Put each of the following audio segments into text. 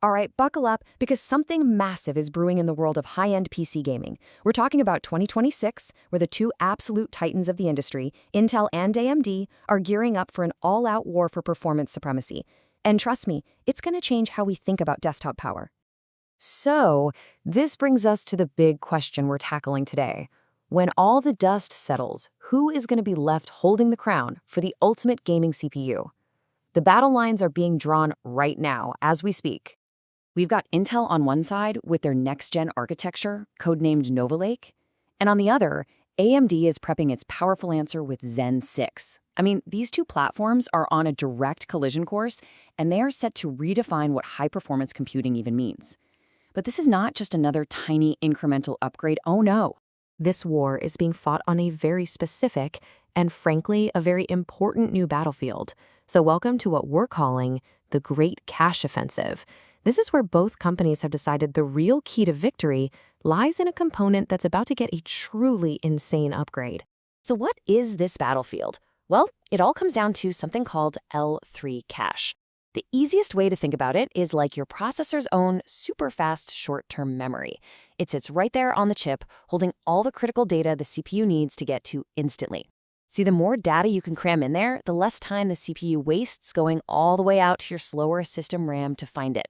All right, buckle up because something massive is brewing in the world of high-end PC gaming. We're talking about 2026, where the two absolute titans of the industry, Intel and AMD, are gearing up for an all-out war for performance supremacy. And trust me, it's going to change how we think about desktop power. So, this brings us to the big question we're tackling today. When all the dust settles, who is going to be left holding the crown for the ultimate gaming CPU? The battle lines are being drawn right now as we speak. We've got Intel on one side with their next-gen architecture, codenamed Nova Lake, and on the other, AMD is prepping its powerful answer with Zen 6. I mean, these two platforms are on a direct collision course, and they are set to redefine what high-performance computing even means. But this is not just another tiny incremental upgrade, oh no. This war is being fought on a very specific and, frankly, a very important new battlefield. So welcome to what we're calling the Great Cache Offensive. This is where both companies have decided the real key to victory lies in a component that's about to get a truly insane upgrade. So what is this battlefield? Well, it all comes down to something called L3 cache. The easiest way to think about it is like your processor's own super fast short-term memory. It sits right there on the chip, holding all the critical data the CPU needs to get to instantly. See, the more data you can cram in there, the less time the CPU wastes going all the way out to your slower system RAM to find it.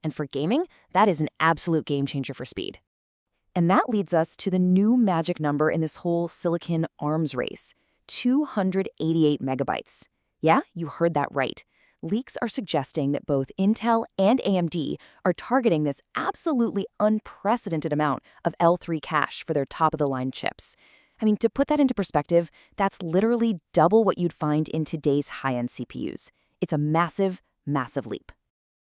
And for gaming, that is an absolute game changer for speed. And that leads us to the new magic number in this whole silicon arms race, 288 megabytes. Yeah, you heard that right. Leaks are suggesting that both Intel and AMD are targeting this absolutely unprecedented amount of L3 cache for their top-of-the-line chips. I mean, to put that into perspective, that's literally double what you'd find in today's high-end CPUs. It's a massive, massive leap.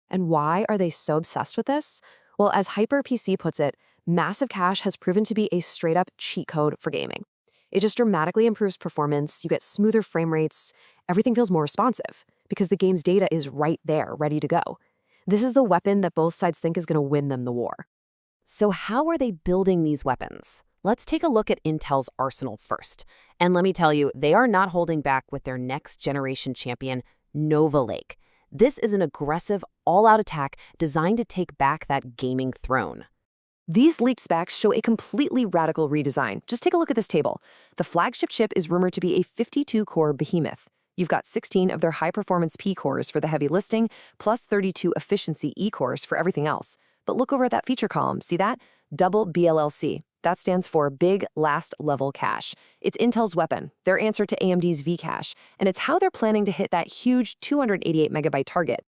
And why are they so obsessed with this? Well, as HyperPC puts it, massive cache has proven to be a straight-up cheat code for gaming. It just dramatically improves performance, you get smoother frame rates, everything feels more responsive, because the game's data is right there, ready to go. This is the weapon that both sides think is going to win them the war. So how are they building these weapons? Let's take a look at Intel's arsenal first. And let me tell you, they are not holding back with their next-generation champion, Nova Lake. This is an aggressive, all-out attack designed to take back that gaming throne. These leaked specs show a completely radical redesign. Just take a look at this table. The flagship chip is rumored to be a 52-core behemoth. You've got 16 of their high-performance P cores for the heavy listing, plus 32 efficiency E cores for everything else. But look over at that feature column. See that? Double BLLC. That stands for Big Last Level Cache. It's Intel's weapon, their answer to AMD's V-cache, and it's how they're planning to hit that huge 288 megabyte target.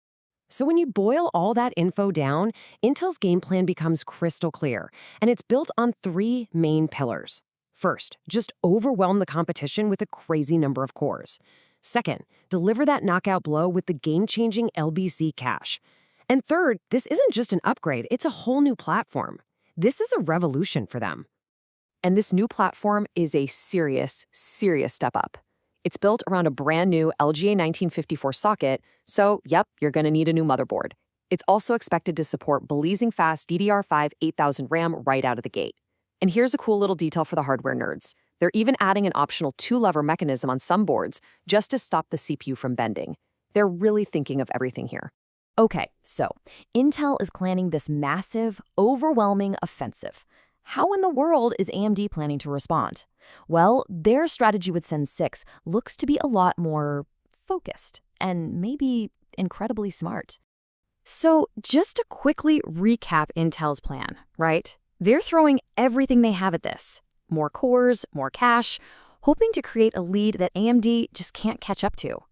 So when you boil all that info down, Intel's game plan becomes crystal clear, and it's built on three main pillars. First, just overwhelm the competition with a crazy number of cores. Second, deliver that knockout blow with the game-changing LBC cache. And third, this isn't just an upgrade, it's a whole new platform. This is a revolution for them. And this new platform is a serious, serious step up. It's built around a brand new LGA 1954 socket, so yep, you're going to need a new motherboard. It's also expected to support blazing fast DDR5 8000 RAM right out of the gate. And here's a cool little detail for the hardware nerds. They're even adding an optional 2-lever mechanism on some boards just to stop the CPU from bending. They're really thinking of everything here. Okay, so Intel is planning this massive, overwhelming offensive. How in the world is AMD planning to respond? Well, their strategy with Zen 6 looks to be a lot more focused and maybe incredibly smart. So just to quickly recap Intel's plan, right? They're throwing everything they have at this. More cores, more cache, hoping to create a lead that AMD just can't catch up to.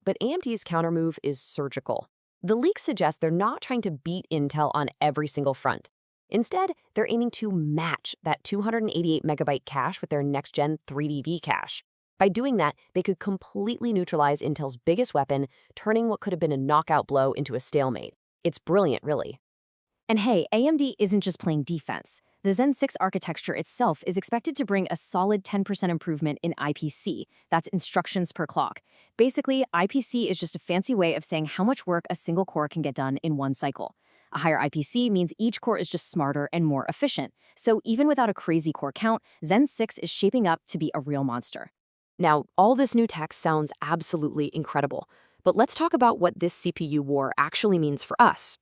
But AMD's countermove is surgical. The leaks suggest they're not trying to beat Intel on every single front. Instead, they're aiming to match that 288 megabyte cache with their next-gen 3DV cache. By doing that, they could completely neutralize Intel's biggest weapon, turning what could have been a knockout blow into a stalemate. It's brilliant, really. And hey, AMD isn't just playing defense. The Zen 6 architecture itself is expected to bring a solid 10% improvement in IPC. That's instructions per clock. Basically, IPC is just a fancy way of saying how much work a single core can get done in one cycle. A higher IPC means each core is just smarter and more efficient. So even without a crazy core count, Zen 6 is shaping up to be a real monster. Now, all this new tech sounds absolutely incredible. But let's talk about what this CPU war actually means for us,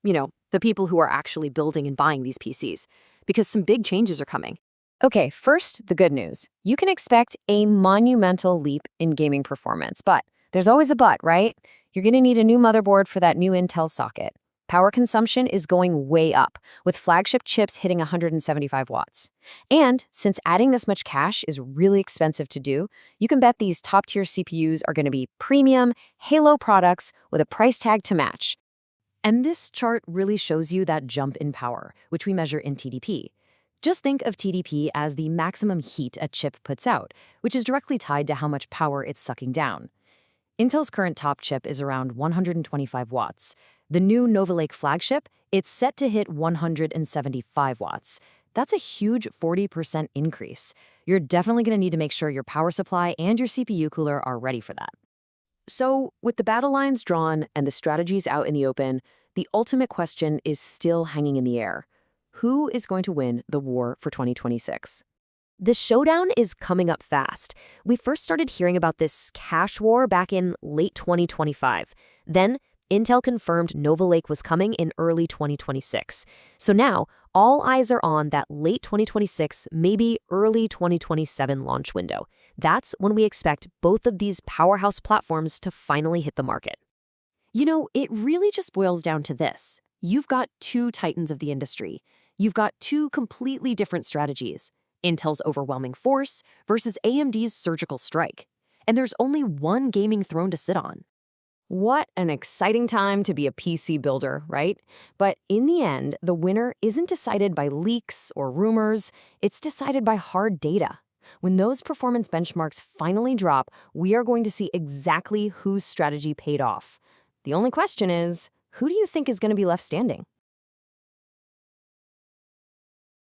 the people who are actually building and buying these PCs, because some big changes are coming. Okay, first, the good news. You can expect a monumental leap in gaming performance, but there's always a but, right? You're going to need a new motherboard for that new Intel socket. Power consumption is going way up, with flagship chips hitting 175 watts. And since adding this much cache is really expensive to do, you can bet these top-tier CPUs are going to be premium, Halo products with a price tag to match. And this chart really shows you that jump in power, which we measure in TDP. Just think of TDP as the maximum heat a chip puts out, which is directly tied to how much power it's sucking down. Intel's current top chip is around 125 watts. The new Nova Lake flagship, it's set to hit 175 watts. That's a huge 40% increase. You're definitely going to need to make sure your power supply and your CPU cooler are ready for that. So, with the battle lines drawn and the strategies out in the open, the ultimate question is still hanging in the air. Who is going to win the war for 2026? The showdown is coming up fast. We first started hearing about this cache war back in late 2025. Then, Intel confirmed Nova Lake was coming in early 2026. So now, all eyes are on that late 2026, maybe early 2027 launch window. That's when we expect both of these powerhouse platforms to finally hit the market. You know, it really just boils down to this. You've got two titans of the industry. You've got two completely different strategies. Intel's overwhelming force versus AMD's surgical strike. And there's only one gaming throne to sit on. What an exciting time to be a PC builder, right? But in the end, the winner isn't decided by leaks or rumors, it's decided by hard data. When those performance benchmarks finally drop, we are going to see exactly whose strategy paid off. The only question is, who do you think is going to be left standing?